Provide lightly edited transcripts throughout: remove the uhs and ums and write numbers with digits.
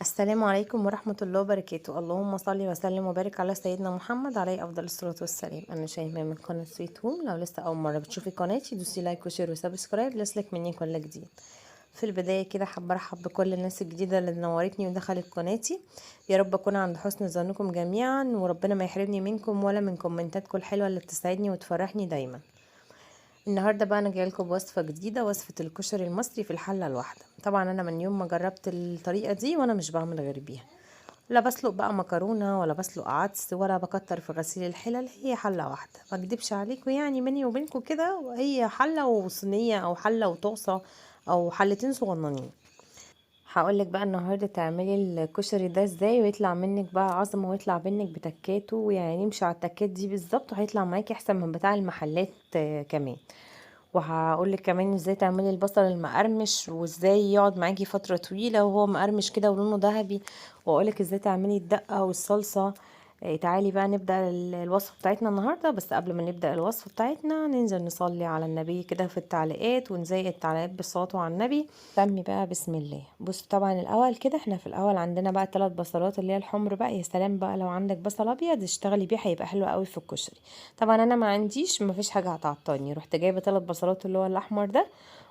السلام عليكم ورحمة الله وبركاته. اللهم صل وسلم وبارك على سيدنا محمد عليه أفضل الصلاة والسلام. أنا شيماء من قناة سويت هوم. لو لسه أول مرة بتشوفي قناتي دوسي لايك وشير وسبسكرايب ليصلك مني كل جديد. في البداية كده حابة أرحب بكل الناس الجديدة اللي نورتني ودخلت قناتي. يا رب أكون عند حسن ظنكم جميعا، وربنا ما يحرمني منكم ولا من كومنتاتكم الحلوة اللي بتسعدني وتفرحني دايما. النهارده بقى انا جايلكم بوصفه جديده، وصفه الكشري المصري في الحله الواحده. طبعا انا من يوم ما جربت الطريقه دي وانا مش بعمل غير بيها. لا بسلق بقى مكرونه ولا بسلق عدس ولا بكتر في غسيل الحلل، هي حله واحده. ما اكدبش عليكم، يعني مني وبينكم كده، وهي حله وصينيه او حله وطاسه او حلتين صغننين. هقولك بقى النهارده تعملي الكشري ده ازاي ويطلع منك بقى عظمه ويطلع منك بتكاته، يعني نمشي على التكات دي بالظبط وهيطلع معاكي احسن من بتاع المحلات كمان. وهقولك كمان ازاي تعملي البصل المقرمش وازاي يقعد معاكي فترة طويلة وهو مقرمش كده ولونه ذهبي. واقولك ازاي تعملي الدقة والصلصة. تعالي بقى نبدأ الوصفة بتاعتنا النهاردة. بس قبل ما نبدأ الوصفة بتاعتنا ننزل نصلي على النبي كده في التعليقات، ونزي التعليقات بالصلاة على النبي. سمي بقى بسم الله. بص طبعا الاول كده احنا في الاول عندنا بقى 3 بصلات اللي هي الحمر بقى. يا سلام بقى لو عندك بصل ابيض اشتغلي بيه هيبقى حلو قوي في الكشري. طبعا انا ما عنديش، ما فيش حاجه هتعطلني. رحت جايبه 3 بصلات اللي هو الاحمر ده،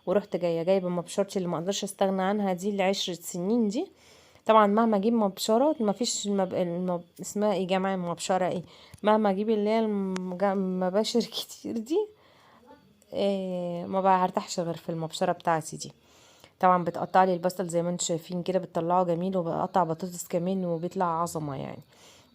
ورحت جايبه مبشرتي اللي ما اقدرش استغنى عنها دي، اللي 10 سنين دي. طبعا مهما اجيب مبشرات ما فيش اسمها ايه جماعه مبشره ايه، مهما اجيب اللي هي المباشر كتير دي، إيه ما برتاحش غير في المبشره بتاعتي دي. طبعا بتقطع لي البصل زي ما انتم شايفين كده، بتطلعه جميل، وبقطع بطاطس كمان وبيطلع عظمه يعني.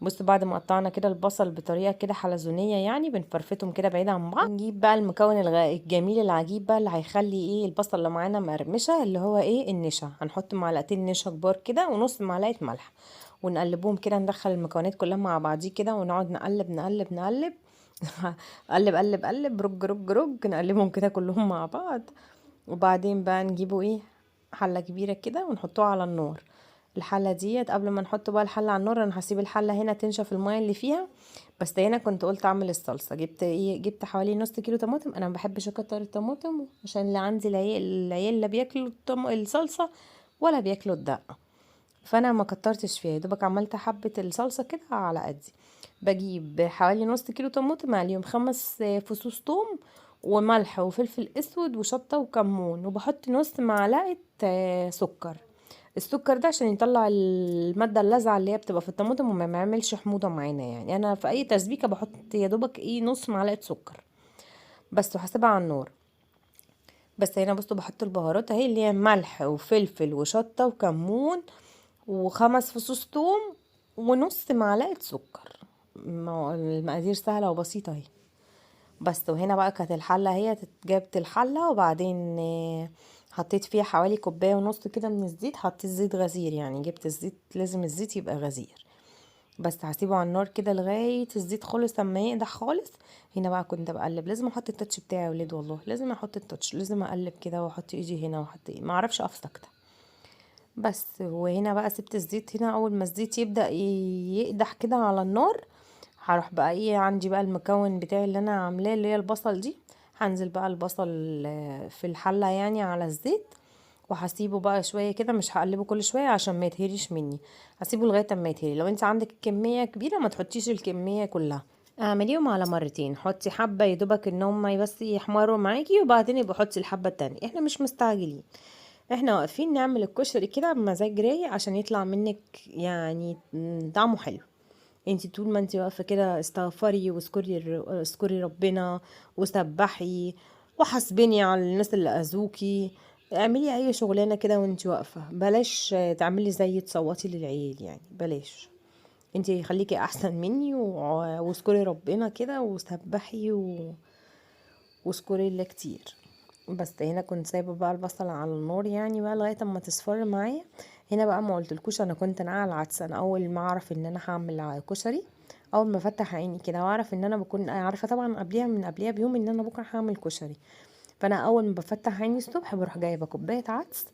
بص بعد ما قطعنا كده البصل بطريقه كده حلزونيه، يعني بنفرفتهم كده بعيد عن بعض. نجيب بقى المكون الجميل العجيب بقى اللي هيخلي ايه البصل اللي معانا مقرمشه، اللي هو ايه النشا. هنحط معلقتين نشا كبار كده ونص معلقه ملح، ونقلبهم كده. ندخل المكونات كلها مع بعضيه كده ونقعد نقلب نقلب نقلب قلب قلب قلب رج رج رج، نقلبهم كده كلهم مع بعض. وبعدين بقى نجيبه ايه حله كبيره كده ونحطوها على النار. الحله ديت قبل ما نحط بقى الحله على النار انا هسيب الحله هنا تنشف الميه اللي فيها. بس هنا كنت قلت اعمل الصلصه. جبت حوالي نص كيلو طماطم. انا ما بحبش اكتر الطماطم عشان اللي عندي العيال لا بياكلوا الصلصه ولا بياكلوا الدقه، فانا ما كترتش فيها. يا دوبك عملت حبه الصلصه كده على قدي. بجيب حوالي نص كيلو طماطم، عليهم 5 فصوص توم وملح وفلفل اسود وشطه وكمون، وبحط نص معلقه سكر. السكر ده عشان يطلع الماده اللاذعه اللي هي بتبقى في الطماطم وما يعملش حموضه معانا. يعني انا في اي تسبيكه بحط يا دوبك ايه نص معلقه سكر بس، وهسيبها على النار. بس هنا بصوا بحط البهارات اهي، اللي هي ملح وفلفل وشطه وكمون و5 فصوص توم ونص معلقه سكر. المقادير سهله وبسيطه اهي. بس وهنا بقى كانت الحله هي جابت الحله، وبعدين حطيت فيها حوالي كوبايه ونص كده من الزيت. حطيت زيت غزير، يعني جبت الزيت لازم الزيت يبقى غزير. بس هسيبه على النار كده لغايه الزيت خالص اما يقدح خالص. هنا بقى كنت بقلب. لازم احط التاتش بتاعي يا ولاد، والله لازم احط التاتش. لازم اقلب كده واحط ايدي هنا واحط ما اعرفش اقف ساكته. بس وهنا بقى سبت الزيت هنا. اول ما الزيت يبدأ يقدح كده على النار، هروح بقى ايه عندي بقى المكون بتاعي اللي انا عاملاه اللي هي البصل دي. هنزل بقى البصل في الحلة يعني على الزيت، وهسيبه بقى شوية كده. مش هقلبه كل شوية عشان ما يتهريش مني، هسيبه لغاية اما يتهري. لو انت عندك كمية كبيرة ما تحطيش الكمية كلها، اعمليهم على مرتين. حطي حبة يدوبك ان هم بس يحمروا معاكي، وبعدين يبقى حطي الحبة التانية. احنا مش مستعجلين، احنا واقفين نعمل الكشري كده بمزاج رايق عشان يطلع منك يعني طعمه حلو. انتي طول ما انتي واقفه كده استغفري واذكري اذكري ربنا وسبحي وحاسبني على الناس اللي اذوكي. اعملي اي شغلانه كده وانتي واقفه، بلاش تعملي زي تصوتي للعيال، يعني بلاش. انتي خليكي احسن مني واذكري ربنا كده وسبحي واذكري الله كتير. بس هنا كنت سايبه بقى البصل على النار يعني بقى لغايه اما تصفر معايا. هنا بقى ما قلتلكوش انا كنت ناقعه العدس. انا اول ما اعرف ان انا هعمل كشري، اول ما افتح عيني كده واعرف ان انا بكون عارفه طبعا قبليها بيوم ان انا بكره هعمل كشري. فانا اول ما بفتح عيني الصبح بروح جايبه كوبايه عدس،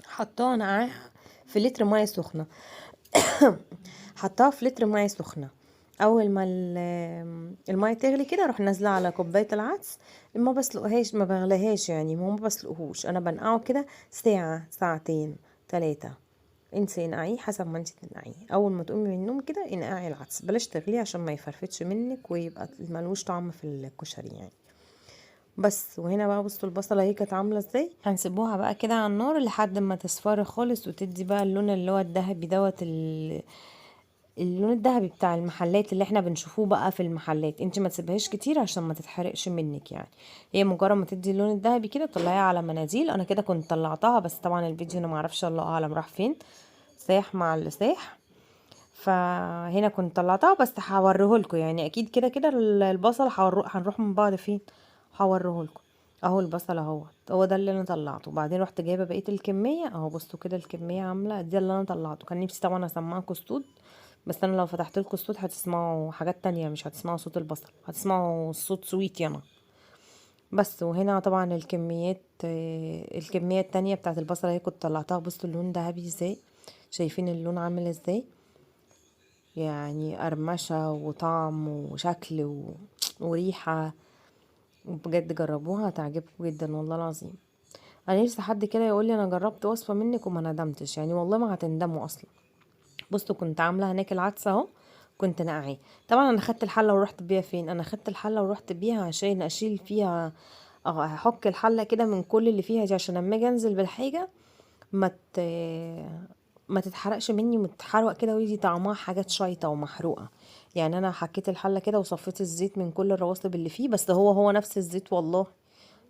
حطاها نقعاها في لتر ميه سخنه. حطاها في لتر ميه سخنه. اول ما الميه تغلي كده اروح نازله على كوبايه العدس. ما بسلقهاش ما بغليهاش، يعني ما بسلقهوش، انا بنقعه كده ساعه ساعتين 3. انت انقعيه حسب ما انت تنقعيه. اول ما تقومي من النوم كده انقعي العدس، بلاش تغليه عشان ما يفرفتش منك ويبقى ملوش طعم في الكشري يعني. بس وهنا بقى بصوا البصله اهي كانت عامله ازاي. هنسيبوها بقى كده على النار لحد ما تصفر خالص وتدي بقى اللون اللي هو الذهبي دوت اللون الذهبي بتاع المحلات اللي احنا بنشوفوه بقى في المحلات. انت ما تسيبهاش كتير عشان ما تتحرقش منك يعني. هي مجرد ما تدي اللون الذهبي كده طلعيها على مناديل. انا كده كنت طلعتها، بس طبعا الفيديو انا معرفش الله اعلم راح فين، ساح مع اللي ساح. فهنا كنت طلعتها، بس هوريهولكوا يعني اكيد كده كده البصل هنروح من بعض فين، هوريهولكوا. اهو البصل اهو، هو ده اللي انا طلعته. وبعدين رحت جايبه بقيه الكميه اهو، بصوا كده الكميه عامله دي اللي انا طلعته. كان نفسي طبعا اسمعكوا الصوت، بس انا لو فتحت لكم الصوت هتسمعوا حاجات تانية، مش هتسمعوا صوت البصل، هتسمعوا صوت سويت انا بس. وهنا طبعا الكميه التانية بتاعت البصل اهي كنت طلعتها. بصوا اللون ذهبي ازاي، شايفين اللون عامل ازاي، يعني قرمشة وطعم وشكل وريحة. بجد جربوها هتعجبكم جدا والله العظيم. انا نفسي حد كده يقول لي انا جربت وصفة منك وما ندمتش، يعني والله ما هتندموا اصلا. بصوا كنت عاملة هناك العدسة اهو، كنت نقعيه. طبعا انا خدت الحلة ورحت بيها فين، انا خدت الحلة ورحت بيها عشان اشيل فيها، هحك الحلة كده من كل اللي فيها دي عشان لما اجي انزل بالحاجة ما ت... ما تتحرقش مني وتتحرق كده ويدي طعمها حاجات شايطه ومحروقه. يعني انا حكيت الحله كده وصفيت الزيت من كل الرواسب اللي فيه، بس هو نفس الزيت والله.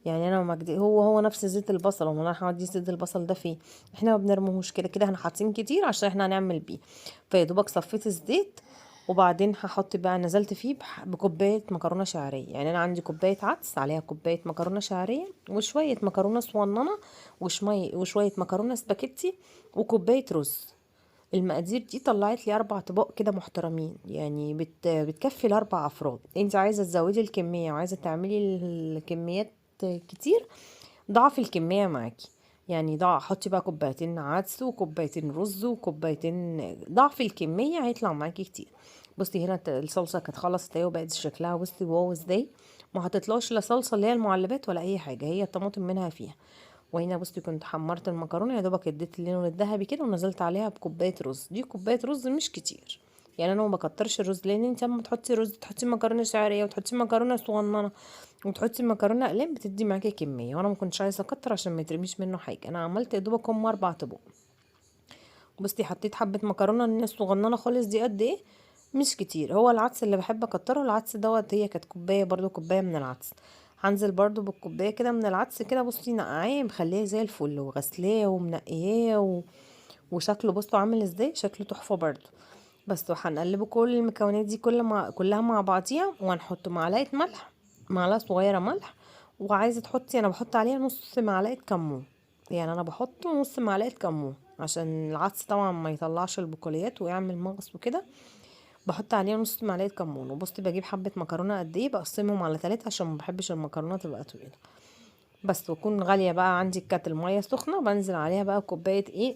يعني انا مجدي هو نفس زيت البصل. وما انا هودي زيت البصل ده فيه، احنا ما بنرموهوش كده كده، احنا حاطين كتير عشان احنا هنعمل بيه. فيا دوبك صفيت الزيت، وبعدين هحط بقى نزلت فيه بكوبايه مكرونه شعريه. يعني انا عندي كوبايه عدس عليها كوبايه مكرونه شعريه وشويه مكرونه صغننه وشويه مكرونه سباكيتي وكوبايه رز. المقادير دي طلعت لي 4 اطباق كده محترمين، يعني بتكفي ل4 افراد. انت عايزه تزودي الكميه وعايزه تعملي الكميات كتير، ضعفي الكميه معاكي. يعني حطي بقى كوبايتين عدس وكوبايتين رز وكوبايتين، ضعف الكميه هيطلع معاكي كتير. بصي هنا الصلصه كانت خلصت اهي وبقت شكلها بصي واو ازاي. ما هتطلعش لا صلصه اللي هي المعلبات ولا اي حاجه، هي الطماطم منها فيها. وهنا بصي كنت حمرت المكرونه يا دوبك اديت اللون الذهبي كده ونزلت عليها بكوبايه رز. دي كوبايه رز مش كتير، يعني انا ما بكترش الرز، لان انت اما تحطي رز تحطي مكرونه شعريه وتحطي مكرونه صغننه وتحطي مكرونه اقلام بتدي معاكي كميه، وانا ما كنتش عايزه اكتر عشان ما يترميش منه حاجه. انا عملت يا دوبك 4 طبق. بصي حطيت حبه مكرونه الناس صغننه خالص دي قد ايه، مش كتير. هو العدس اللي بحب اكتره العدس دوت، هي كانت كوبايه برضو كوبايه من العدس. هنزل برضو بالكوبايه كده من العدس كده. بصي نقعاه مخليه زي الفل وغسلاه ومنقياه وشكله بصوا عامل ازاي، شكله تحفه برضو. بس وهنقلبه كل المكونات دي كلها مع بعضيها، وهنحط معلقه ملح، معلقه صغيره ملح. وعايزه تحطي، انا بحط عليها نص معلقه كمون، يعني انا بحط نص معلقه كمون عشان العدس طبعا ما يطلعش البقوليات ويعمل مغص وكده. بحط عليها نص معلقه كمون. وبصي بجيب حبه مكرونه قد ايه بقسمهم على 3 عشان ما بحبش المكرونه تبقى طويله. بس وتكون غاليه بقى عندي الكاتل ميه سخنه، بنزل عليها بقى كوبايه ايه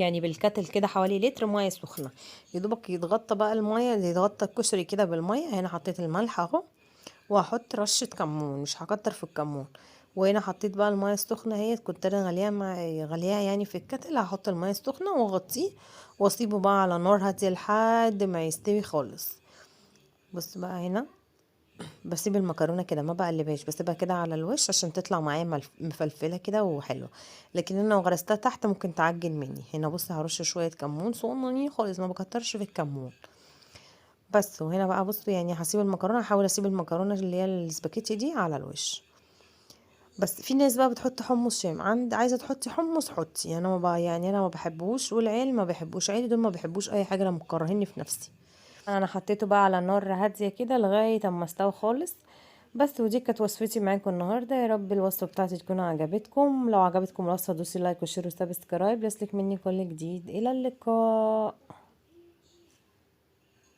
يعني بالكاتل كده حوالي لتر ميه سخنه. يدوبك يتغطى بقى الميه، يتغطى الكشري كده بالميه. هنا حطيت الملح اهو، وهحط رشه كمون، مش هكتر في الكمون. وهنا حطيت بقى الميه السخنه اهي، كنت انا غاليها يعني في الكتل. هحط الميه السخنه واغطيه واسيبه بقى على نار هاديه لحد ما يستوي خالص. بص بقى هنا بسيب المكرونه كده ما بقلبهاش، بسيبها كده على الوش عشان تطلع معايا مفلفله كده وحلوه. لكن انا لو غرستها تحت ممكن تعجن مني. هنا بص هرش شويه كمون صغننين خالص، ما بكترش في الكمون بس. وهنا بقى بصوا يعني هسيب المكرونه، هحاول اسيب المكرونه اللي هي السباكيتي دي على الوش. بس في ناس بقى بتحط حمص شام، عايزه تحطي حمص حطي. انا ما بقى يعني انا ما بحبوش، والعيال ما بيحبوش، عيالي دول ما بيحبوش اي حاجه، لما مكرهيني في نفسي. انا حطيته بقى على نار هاديه كده لغايه اما استوى خالص. بس ودي كانت وصفتي معاكم النهارده. يا رب الوصفه بتاعتي تكون عجبتكم. لو عجبتكم الوصفه دوسي لايك وشير وسبسكرايب ليصلك مني كل جديد. الى اللقاء.